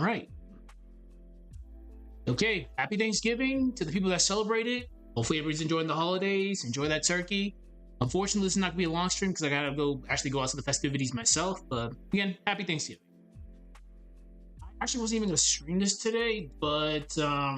All right. Okay, happy Thanksgiving to the people that celebrate it. Hopefully everybody's enjoying the holidays. Enjoy that turkey. Unfortunately, this is not going to be a long stream because I got to go out to the festivities myself. But again, happy Thanksgiving. I actually wasn't even going to stream this today, but I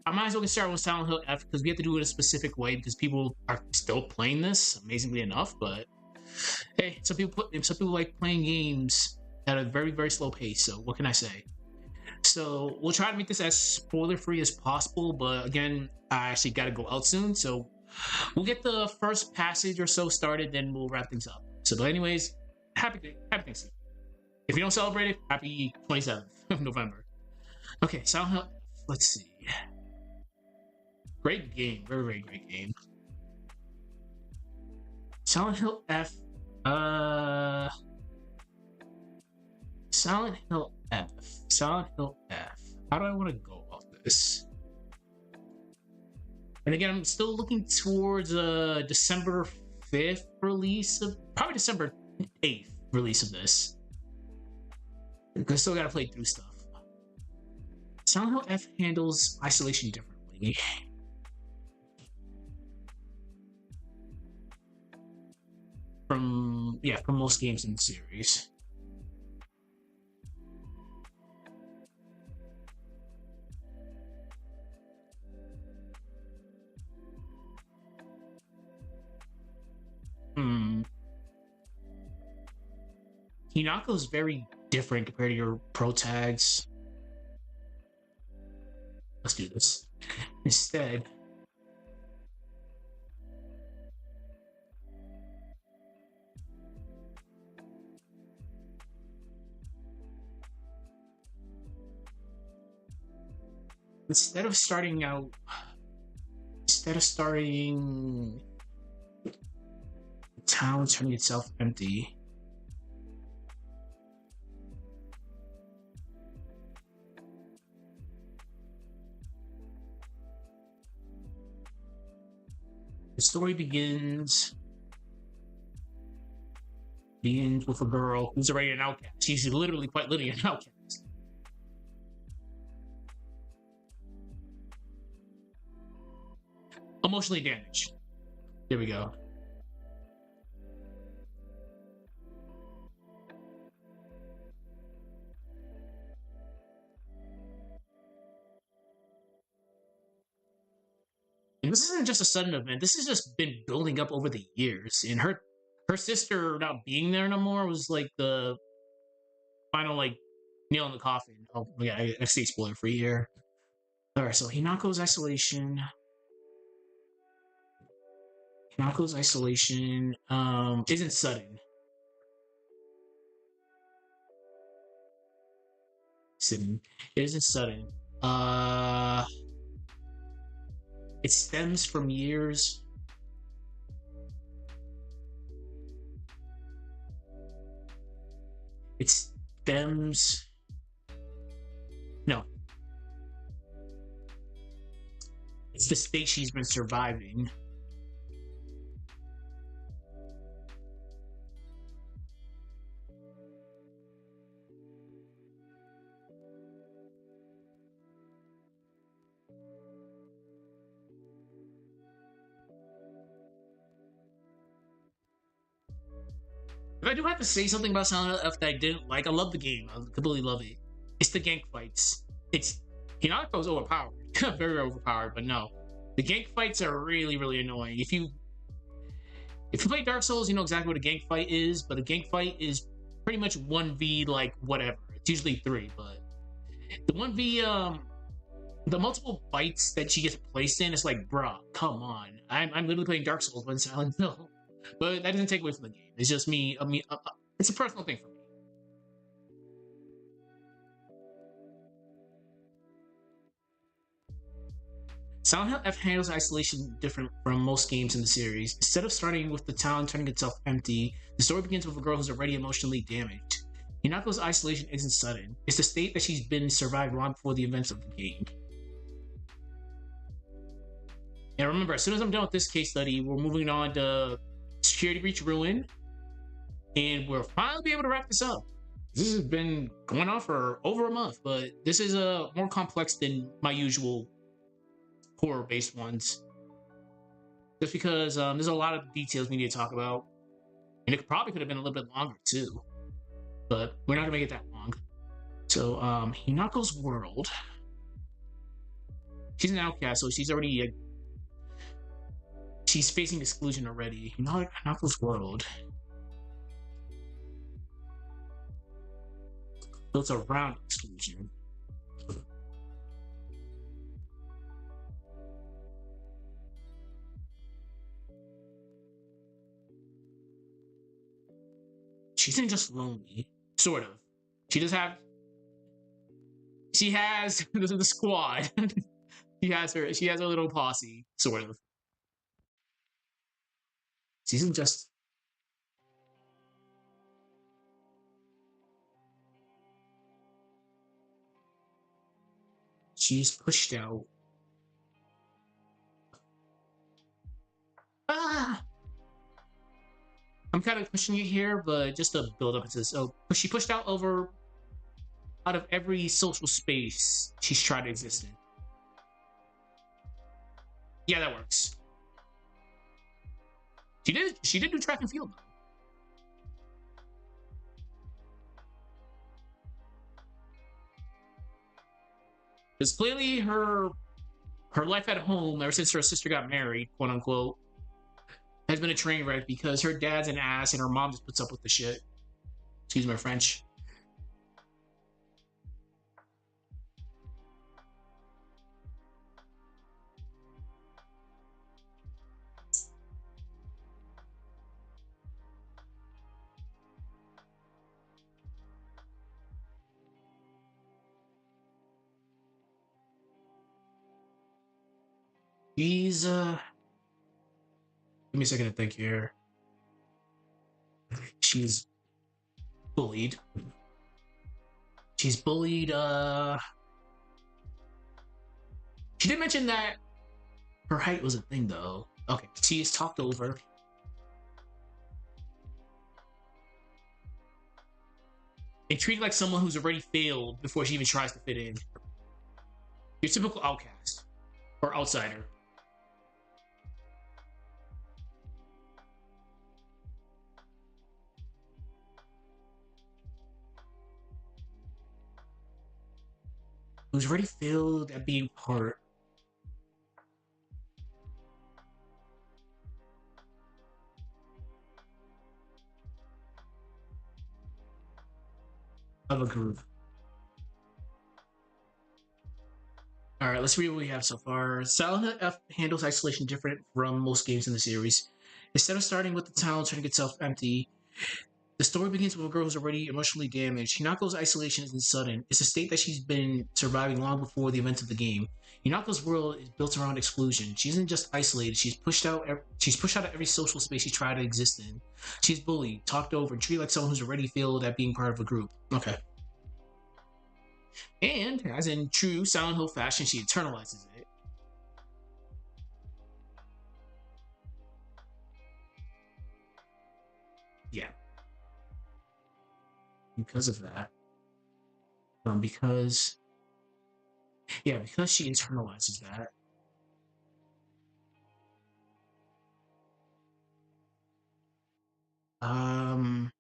might as well get started with Silent Hill F because we have to do it a specific way because people are still playing this, amazingly enough. But hey, some people like playing games at a very, very slow pace. So what can I say? So we'll try to make this as spoiler-free as possible, but again, I actually got to go out soon, so we'll get the first passage or so started, then we'll wrap things up. So, but anyways, happy Thanksgiving. If you don't celebrate it, happy 27th of November. Okay, Silent Hill, let's see. Great game, very, very great game. Silent Hill F, Silent Hill F. Silent Hill F. How do I want to go about this? And again, I'm still looking towards December 5th release of probably December 8th release of this. Because I still gotta play through stuff. Silent Hill F handles isolation differently. From most games in the series. Hinako is very different compared to your pro tags. Let's do this. Instead, instead of starting the town turning itself empty. The story begins with a girl who's already an outcast. She's literally an outcast. Emotionally damaged. There we go. And this isn't just a sudden event. This has just been building up over the years. And her sister not being there no more was like the final nail in the coffin. Oh yeah, I see spoiler free here. Alright, so Hinako's isolation. Isn't sudden. It isn't sudden. It stems from years. No. It's the state she's been surviving. If I do have to say something about Silent Hill F that I didn't like, I love the game. I completely love it. It's the gank fights. Hinako's overpowered. Very, very overpowered, but no. The gank fights are really, really annoying. If you play Dark Souls, you know exactly what a gank fight is, but a gank fight is pretty much 1v whatever. It's usually 3, but the 1v the multiple fights that she gets placed in, it's like, bruh, come on. I'm literally playing Dark Souls when Silent Hill. But that doesn't take away from the game. It's just me. It's a personal thing for me. Silent Hill F handles isolation different from most games in the series. Instead of starting with the town turning itself empty, the story begins with a girl who's already emotionally damaged. Hinako's isolation isn't sudden. It's the state that she's been survived long before the events of the game. And remember, as soon as I'm done with this case study, we're moving on to Security Breach Ruin, and we'll finally be able to wrap this up. This has been going on for over a month, but this is more complex than my usual horror-based ones. Just because there's a lot of details we need to talk about, and it probably could have been a little bit longer too. But we're not gonna make it that long. So, Hinako's world. She's an outcast, so she's already she's facing exclusion already. Hinako's world built around exclusion. She isn't just lonely, sort of. She does have. She has the squad. She has her. She has her little posse, sort of. She isn't just. She's pushed out. Ah! I'm kind of pushing it here, but just to build up into this. So she pushed out out of every social space she's tried to exist in. Yeah, that works. She did do track and field though. Because clearly her life at home ever since her sister got married, quote unquote, has been a train wreck because her dad's an ass and her mom just puts up with the shit. Excuse my French. She's give me a second to think here. She's bullied. She's bullied. She did mention that her height was a thing, though. Okay, she is talked over. And treated like someone who's already failed before she even tries to fit in. Your typical outcast or outsider. Who's already failed at being part of a group. All right, let's read what we have so far. Silent Hill F handles isolation different from most games in the series. Instead of starting with the town turning itself empty, the story begins with a girl who's already emotionally damaged. Hinako's isolation isn't sudden. It's a state that she's been surviving long before the events of the game. Hinako's world is built around exclusion. She isn't just isolated. She's pushed out. She's pushed out of every social space she tried to exist in. She's bullied, talked over, and treated like someone who's already failed at being part of a group. Okay. And, as in true Silent Hill fashion, she internalizes it. Yeah. Because of that. Because because she internalizes that. Um,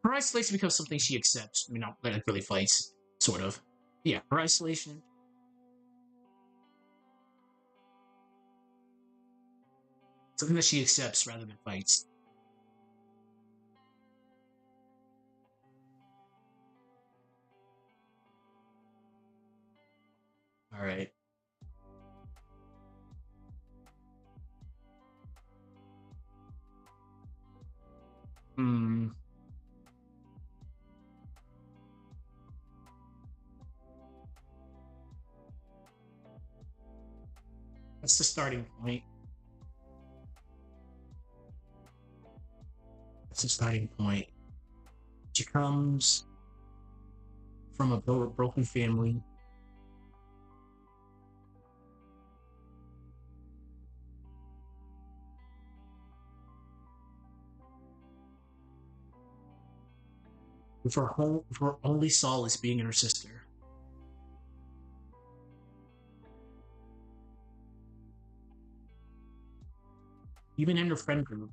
her isolation becomes something she accepts. I mean, not that it really fights, sort of. Yeah, her isolation. Something that she accepts rather than fights. All right. Hmm. That's the starting point. That's the starting point. She comes from a broken family. With her only solace being in her sister. Even in her friend group.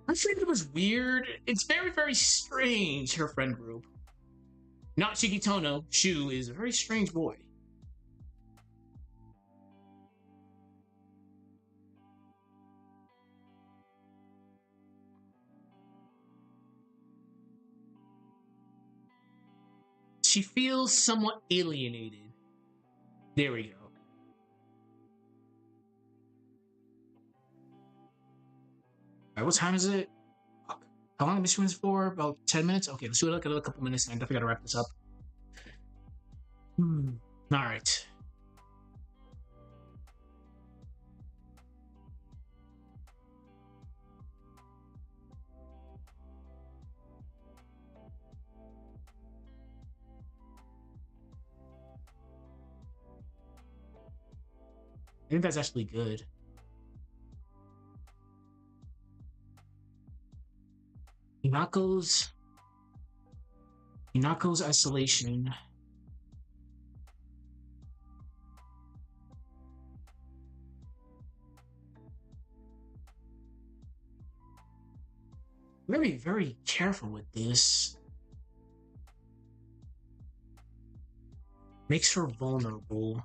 Her friend group was weird. It's very, very strange, her friend group. Not Shikitono, Shu is a very strange boy. She feels somewhat alienated. There we go. Alright, what time is it? Fuck. How long this one's for? About 10 minutes? Okay, let's do it like another couple minutes and I definitely gotta wrap this up. Alright. I think that's actually good. Hinako's isolation. Very, very careful with this. Makes her vulnerable.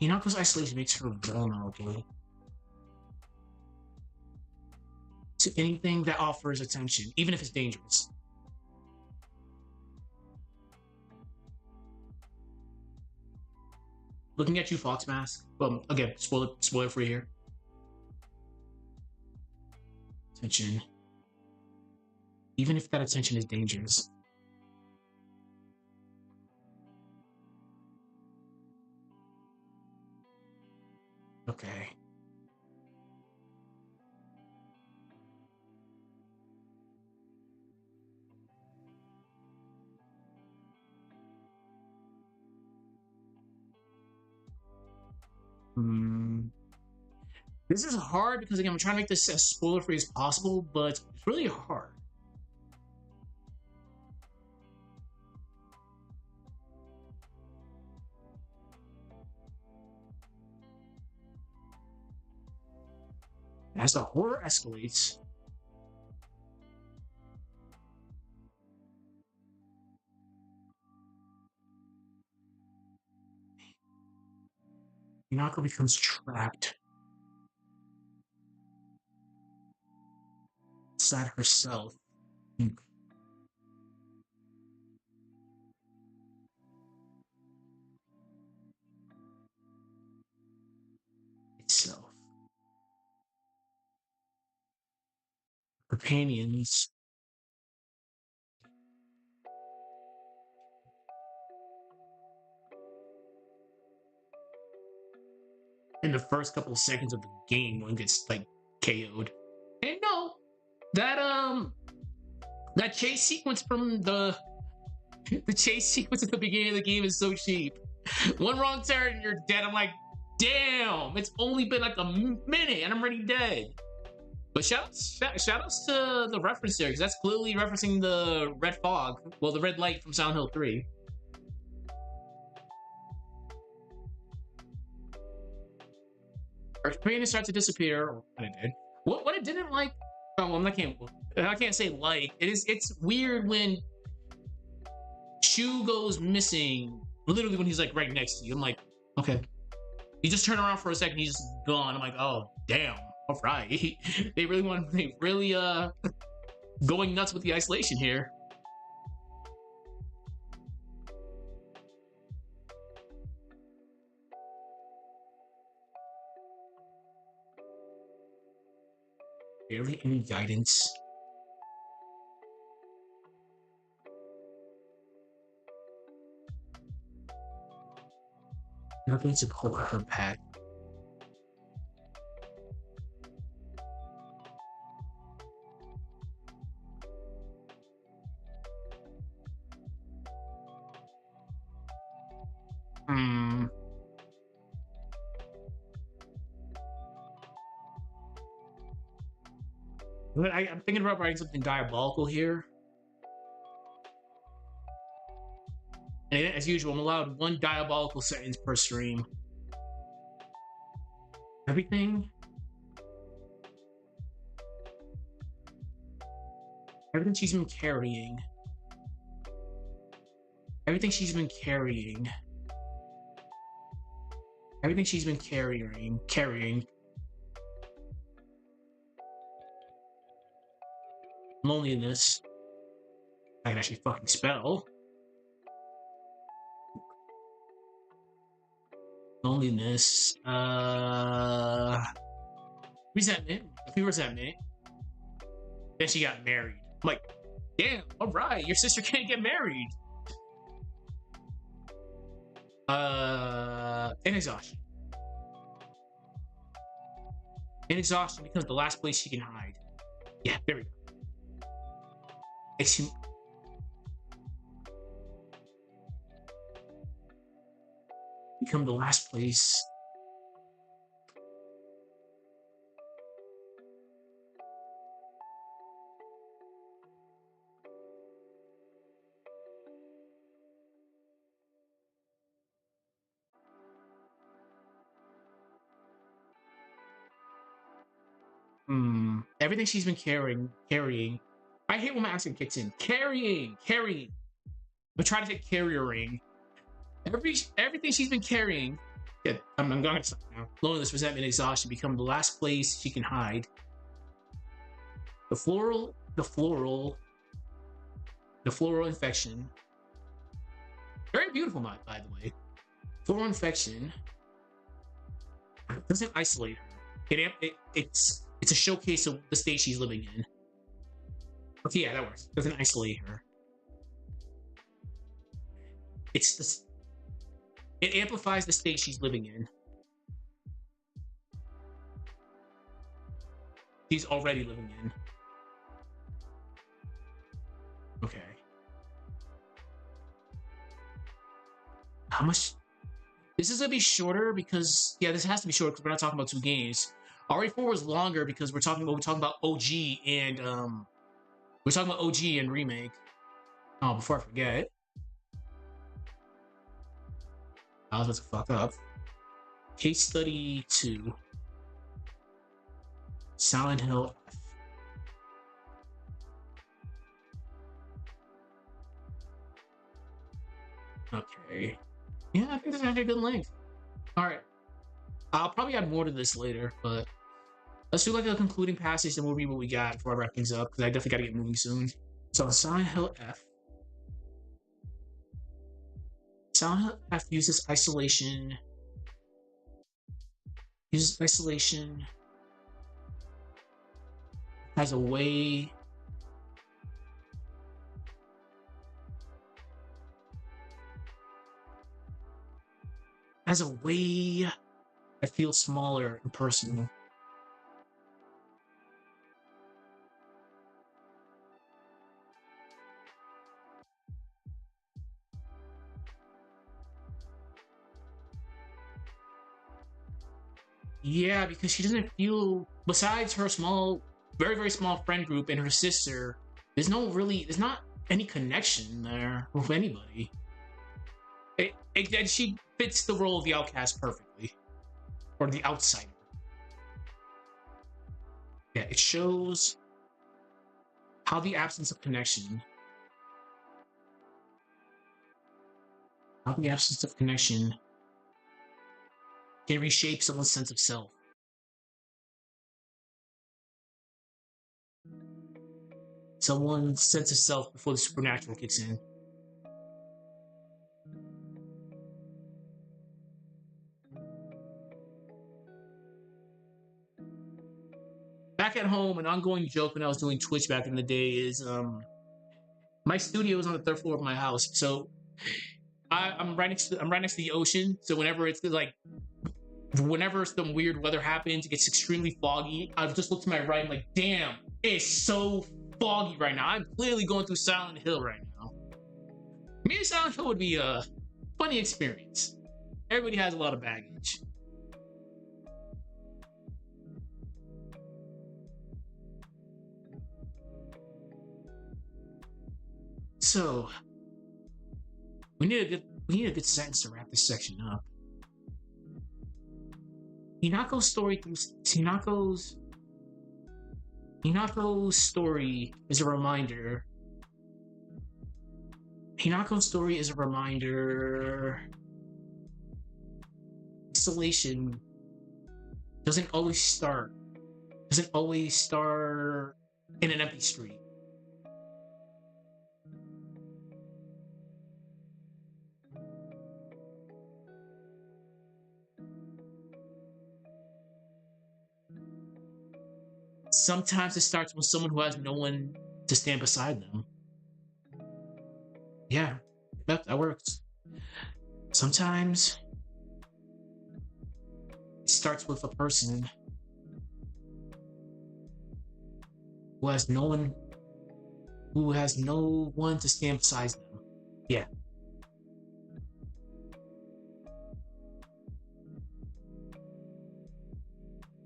Hinako's isolation makes her vulnerable to anything that offers attention, even if it's dangerous. Looking at you, Fox Mask. Well, again, spoiler free here. Attention. Even if that attention is dangerous. Okay. This is hard because again, I'm trying to make this as spoiler free as possible, but it's really hard. As the horror escalates, Minako becomes trapped inside herself. Itself. Companions. In the first couple of seconds of the game, one gets like KO'd. And no, that chase sequence from the chase sequence at the beginning of the game is so cheap. One wrong turn and you're dead. I'm like, damn, it's only been like a minute and I'm already dead. But shoutouts to the reference there, because that's clearly referencing the red fog, well, the red light from Silent Hill 3. Our companion starts to disappear. What it did. What I didn't like. Oh, well, I can't say like. It's weird when Shu goes missing. Literally when he's like right next to you. I'm like, okay. You just turn around for a second, he's just gone. I'm like, oh damn. All right. They really going nuts with the isolation here. Barely any guidance. Nothing to pull her back. Hmm. I'm thinking about writing something diabolical here. And as usual, I'm allowed one diabolical sentence per stream. Everything? Everything she's been carrying. Everything she's been carrying. Everything she's been carrying. Loneliness. I can actually fucking spell. Loneliness. Resentment. A few resentment. Then she got married. I'm like, damn, alright, your sister can't get married. And exhaustion. And exhaustion becomes the last place she can hide. Yeah, there we go. Become the last place. Everything she's been carrying. I hate when my accent kicks in. Carrying. I'm trying to say carrying. Everything she's been carrying. Yeah, I'm going to stop now. Loneliness, resentment, exhaustion become the last place she can hide. The floral infection. Very beautiful, by the way. Floral infection doesn't isolate her. It's a showcase of the state she's living in. Okay, yeah, that works. Doesn't isolate her. It amplifies the state she's living in. She's already living in. Okay. How much? This is gonna be shorter because this has to be short because we're not talking about 2 games. RE4 was longer because we're talking about OG and remake. Oh, before I forget, I was about to fuck up. Case study 2. Silent Hill F. Okay. Yeah, I think this is actually a good length. Alright. I'll probably add more to this later, but let's do like a concluding passage and we'll read what we got before I wrap things up, because I definitely gotta get moving soon. So Silent Hill F. Silent Hill F uses isolation. As a way I feel smaller and personal. Yeah, because she doesn't feel, besides her small, very, very small friend group and her sister, there's not any connection there with anybody. And she fits the role of the outcast perfectly. Or the outsider. Yeah, it shows how the absence of connection can reshape someone's sense of self. Someone's sense of self before the supernatural kicks in. Back at home, an ongoing joke when I was doing Twitch back in the day is my studio is on the 3rd floor of my house, so I'm right next to the ocean. So whenever some weird weather happens, it gets extremely foggy. I just look to my right and like, damn, it's so foggy right now. I'm clearly going through Silent Hill right now. Maybe Silent Hill would be a funny experience. Everybody has a lot of baggage. So we need a good sentence to wrap this section up. Hinako's story through Hinako's story is a reminder. Hinako's story is a reminder. Isolation doesn't always start. Doesn't always start in an empty street. Sometimes it starts with someone who has no one to stand beside them. Yeah, that works. Sometimes it starts with a person who has no one to stand beside them. Yeah.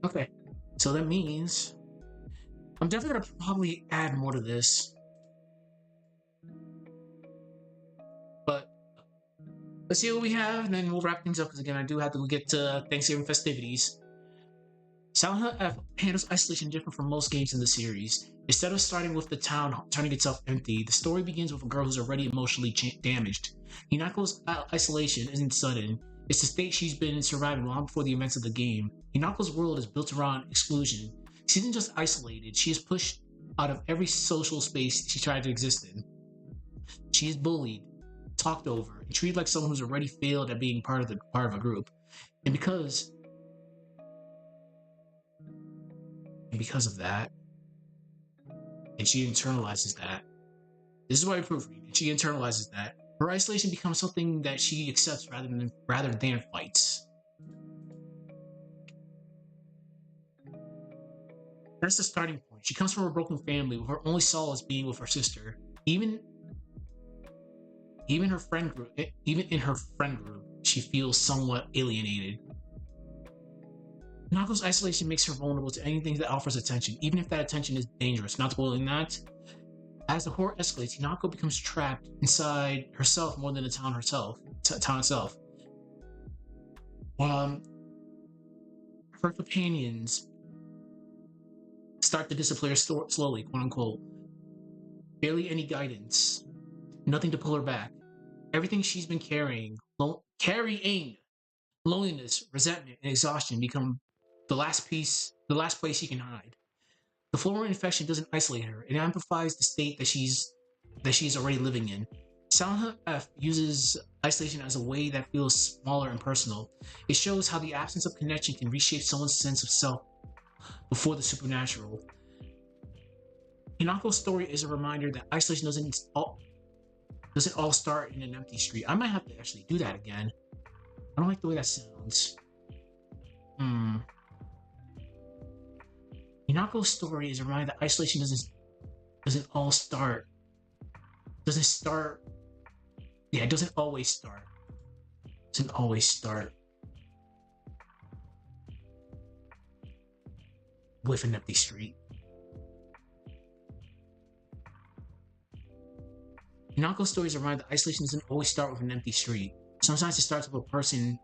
Okay. So that means I'm definitely gonna probably add more to this. But let's see what we have, and then we'll wrap things up. Because again, I do have to get to Thanksgiving festivities. Silent Hill F handles isolation different from most games in the series. Instead of starting with the town turning itself empty, the story begins with a girl who's already emotionally damaged. Hinako's isolation isn't sudden. It's the state she's been surviving long before the events of the game. Hinako's world is built around exclusion. She isn't just isolated, she is pushed out of every social space she tried to exist in. She is bullied, talked over, and treated like someone who's already failed at being part of a group. And because of that, and she internalizes that. This is why I proofread. And she internalizes that. Her isolation becomes something that she accepts rather than fights. That's the starting point. She comes from a broken family with her only solace being with her sister. Even in her friend group, she feels somewhat alienated. Nako's isolation makes her vulnerable to anything that offers attention, even if that attention is dangerous. Not spoiling that. As the horror escalates, Hinako becomes trapped inside herself more than the town itself. Her companions start to disappear slowly, quote unquote. Barely any guidance, nothing to pull her back. Everything she's been carrying, loneliness, resentment, and exhaustion become the last place she can hide. The floral infection doesn't isolate her; it amplifies the state that she's already living in. Silent Hill F uses isolation as a way that feels smaller and personal. It shows how the absence of connection can reshape someone's sense of self before the supernatural. Hinako's story is a reminder that isolation doesn't all start in an empty street. I might have to actually do that again. I don't like the way that sounds. Hinako's story is a reminder that isolation doesn't always start with an empty street. Hinako's story is a reminder that isolation doesn't always start with an empty street. Sometimes it starts with a person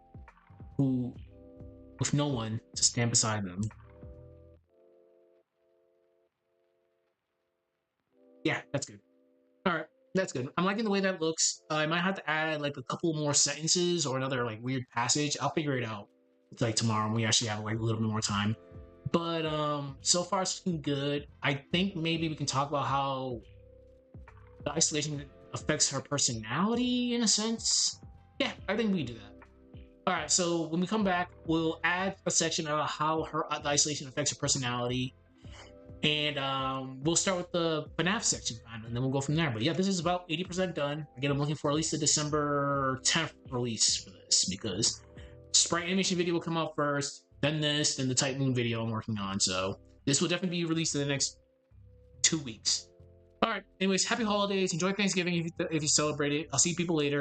with no one to stand beside them. Yeah, that's good. All right, that's good. I'm liking the way that looks. I might have to add like a couple more sentences or another like weird passage. I'll figure it out. It's like tomorrow when we actually have like a little bit more time. But so far it's looking good. I think maybe we can talk about how the isolation affects her personality in a sense. Yeah, I think we can do that. All right, so when we come back, we'll add a section about how the isolation affects her personality, and we'll start with the FNAF section, and then we'll go from there. But yeah, this is about 80% done. Again, I'm looking for at least a December 10th release for this because Sprite animation video will come out first, then this, then the Type Moon video I'm working on. So this will definitely be released in the next 2 weeks. All right. Anyways, happy holidays. Enjoy Thanksgiving if you celebrate it. I'll see people later.